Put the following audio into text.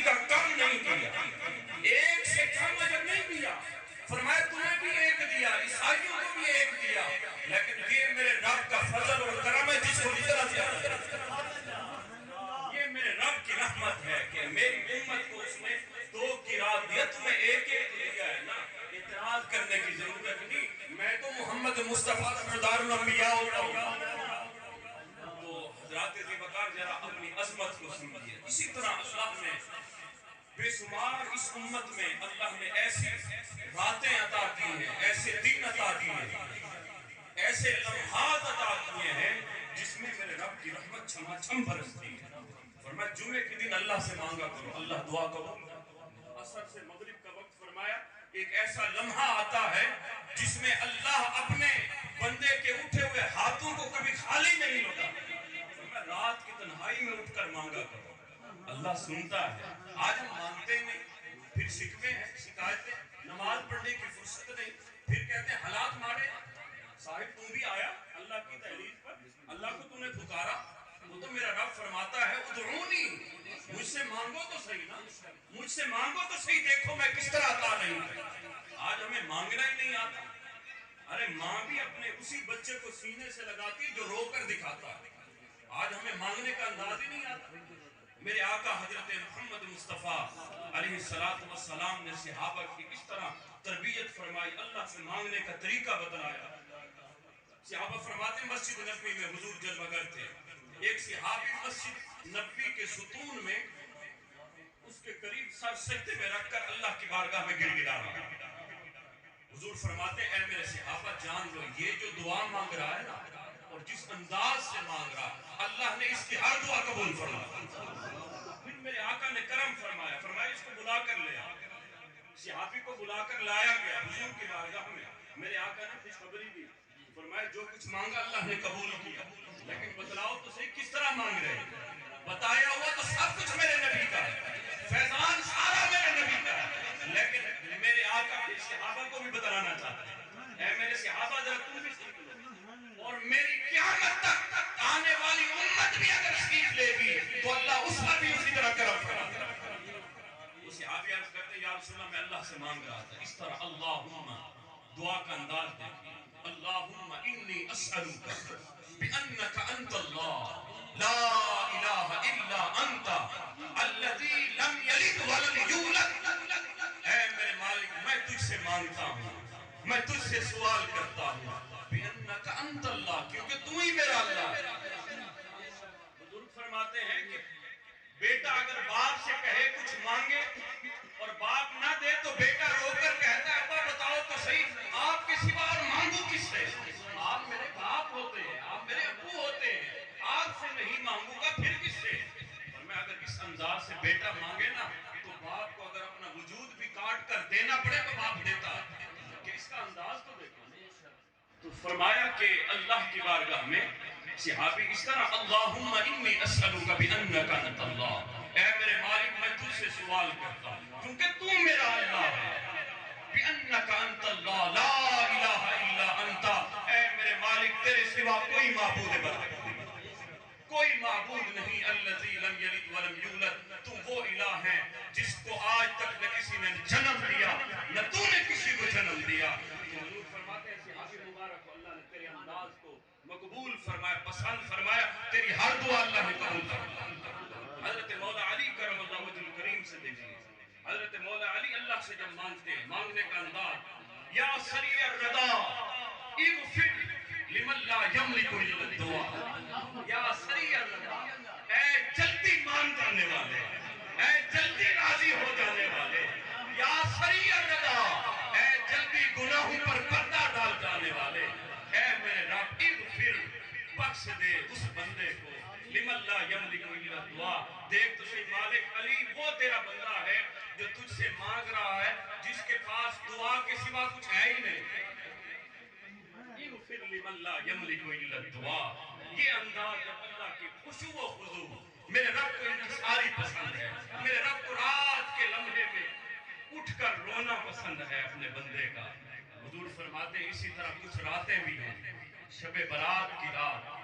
کسی کا کم نہیں کیا، ایک سے کم اجر نہیں دیا۔ فرمایا تمہیں بھی ایک دیا، عیسائیوں کو بھی ایک دیا، لیکن یہ میرے رب کا فضل اور کرم ہے جس کو جتنا زیادہ، یہ میرے رب کی رحمت ہے کہ میری امت کو اس نے 2 قرات دیا، تمہیں ایک ایک دیا ہے نا، اعتراض کرنے کی ضرورت نہیں۔ میں تو محمد مصطفیٰ سردار الانبیاء ہوتا ہوں۔ تو حضرات ذوالفقار ذرا اپنی عظمت کو سمجھیے۔ اسی طرح اللہ نے بے شمار اس امت میں اللہ نے ایسی راتیں عطا کی ہیں، ایسے دن عطا کیے ہیں، ایسے لمحات عطا کیے ہیں جس میں میرے رب کی رحمت چھما چھم برستی ہے۔ فرمایا جمعے کے دن اللہ سے مانگا کرو، اللہ دعا قبول۔ عصر سے مغرب کا وقت فرمایا ایک ایسا لمحہ آتا ہے جس میں اللہ اپنے بندے کے اٹھے ہوئے ہاتھوں کو کبھی خالی نہیں ہوتا۔ فرمایا رات کی تنہائی میں اٹھ کر مانگا کرو، اللہ سنتا ہے۔ آج ہم مانتے نہیں، پھر شکوے ہیں، شکایتیں، نماز پڑھنے کی فرصت نہیں، پھر کہتے ہیں حالات مارے۔ صاحب تم بھی آیا اللہ کی تحلیل پر، اللہ کو تم نے پکارا، وہ تو میرا رب فرماتا ہے ادعونی، مجھ سے مانگو تو صحیح نا، مجھ سے مانگو تو صحیح، دیکھو میں کس طرح عطا نہیں کرتا۔ آج ہمیں مانگنا ہی نہیں آتا۔ ارے ماں بھی اپنے اسی بچے کو سینے سے لگاتی ہے جو رو کر دکھاتا ہے۔ آج ہمیں مانگنے کا انداز ہی نہیں آتا۔ میرے آقا حضرت محمد مصطفیٰ علیہ السلام نے صحابہ کی اس طرح تربیت فرمائی، اللہ سے مانگنے کا طریقہ بتلایا۔ صحابہ فرماتے ہیں مسجد نبوی میں حضور جلوہ گر تھے، ایک صحابی مسجد نبوی کے ستون میں اس کے قریب سر سجدے میں رکھ کر اللہ کی بارگاہ میں گر گڑا رہا۔ حضور فرماتے ہیں اے میرے صحابہ جان لو یہ جو دعا مانگ رہا ہے نا اور جس انداز سے مانگ رہا، اللہ نے اس کی ہر دعا قبول فرمایا۔ پھر میرے آقا نے کرم فرمایا، فرمایا اس کو بلا کر لے آؤ۔ صحابی کو بلا کر لایا گیا حضور کی بارگاہ میں۔ میرے آقا نے خوشخبری دی، فرمایا جو کچھ مانگا اللہ نے قبول کیا، لیکن بتلاؤ تو صحیح کس طرح مانگ رہے ہیں؟ بتایا ہوا تو سب کچھ میرے نبی کا ہے، فیضان سارا میرے نبی کا ہے، لیکن میرے آقا کے صحابہ کو بھی بتلانا چاہتے ہیں اے میرے صحابہ ذرا تم بھی سیکھ لو، اور میری قیامت تک آنے والی امت بھی اگر سیکھ لے گی تو اللہ اس پر بھی اسی طرح کرم کرا۔ وہ صحابی عرض کرتے ہیں یا رسول اللہ میں اللہ سے مانگ رہا تھا اس طرح، اللہم دعا کا انداز دیکھیے، اللہم انی اسألوک بأنک انت اللہ لا الہ الا انت الذی لم یلد ولم یولد۔ اے میرے مالک میں تجھ سے مانگتا ہوں، میں تجھ سے سوال کرتا ہوں بأنک انت اللہ، کیونکہ تو ہی میرا اللہ ہے۔ بزرگ فرماتے ہیں کہ بیٹا اگر باپ سے کہے کچھ مانگے اور باپ نہ دے تو بیٹا رو کر کہتا ہے ابا بتاؤ تو صحیح آپ کے سوا اور مانگو کس سے؟ آپ میرے باپ ہوتے ہیں، آپ میرے ابو ہوتے ہیں، آپ سے نہیں مانگوں گا پھر کس سے؟ اور میں اگر اس انداز سے بیٹا مانگے نا تو باپ کو اگر اپنا وجود بھی کاٹ کر دینا پڑے تو باپ دیتا ہے، کہ اس کا انداز تو دیکھو۔ تو فرمایا کہ اللہ کی بارگاہ میں صحابی اس طرح اللہم انی اسألوک بأنک انت اللہ، اے میرے مالک میں تجھ سے سوال کرتا ہوں کیونکہ تو میرا اللہ ہے، بأنک انت اللہ لا الہ الا انت، اے میرے مالک تیرے سوا کوئی معبود برحق کوئی معبود نہیں، الذی لم یلد ولم یولد، تم وہ الہ ہیں جس کو آج تک نہ کسی نے جنم دیا نہ تو نے کسی کو جنم دیا۔ حضور فرماتے ہیں صحابی مبارک کو اللہ نے تیرے انداز کو مقبول فرمایا، پسند فرمایا، تیری ہر دعا اللہ نے قبول فرمایا۔ حضرت مولا علی کرم اللہ وجہ الکریم سے دیکھیے، حضرت مولا علی اللہ سے جب مانگتے ہیں مانگنے کا انداز، یا سریع الرضا اغفر لمن لا یملک الا الدعاء، یا سریع الرضا اے جلدی مان جانے والے، اے جلدی راضی ہو جانے والے، یا سریع الرضا اے جلدی گناہوں پر پردہ ڈال جانے والے، اے میرے رب اغفر بخش دے اس بندے کو لمن لا یملک الا الدعاء۔ دیکھ تو صحیح مالک علی وہ تیرا بندہ ہے جو تجھ سے مانگ رہا ہے جس کے پاس دعا کے سوا کچھ ہے ہی نہیں، اغفر لمن لا یملک الا الدعاء۔ یہ انداز جب اللہ کی خشوع و خضوع، میرے رب کو انکساری پسند ہے، میرے رب کو رات کے لمحے میں اٹھ کر رونا پسند ہے اپنے بندے کا۔ حضور فرماتے ہیں اسی طرح کچھ راتیں بھی ہیں، شب برات کی رات